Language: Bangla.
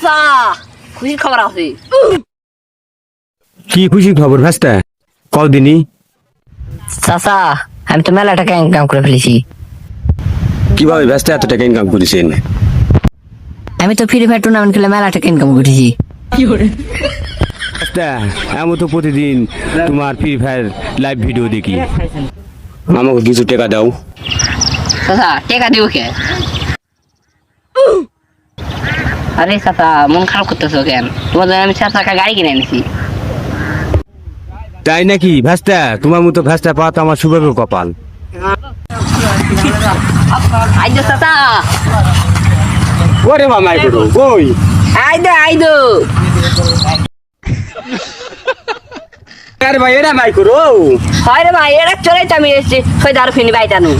চাচা খুশির খবর আছে। কি খুশির খবর ভাস্তা কদিনই? চাচা আমি তো মেলা টাকা ইনকাম করে ফেলেছি। কিভাবে ভাস্তা এত টাকা ইনকাম করেছেন? আমি তো ফ্রি ফায়ার টুর্নামেন্ট খেলে মেলা টাকা ইনকাম করেছি। ভাস্তা আমি তো প্রতিদিন তোমার ফ্রি ফায়ার লাইভ ভিডিও দেখি, আমাকে কিছু টাকা দাও। চাচা টাকা দিব কে? আরে চাচা মন খারাপ করতেছো কেন? তোমাদের আমি 4 চাকা গাড়ি কিনে এনেছি। তাই নাকি ভাস্তা? তোমার মতো ভাস্তা পাওয়া তো আমার শুভ কপাল। আইদো চাচা, ওরে মামাই করো কই? আইদো। আরে ভাই এরা মাই করো। হয় রে ভাই, এটা চলে আমি এসেছি। ওই দারু ফিনি বাইটানু।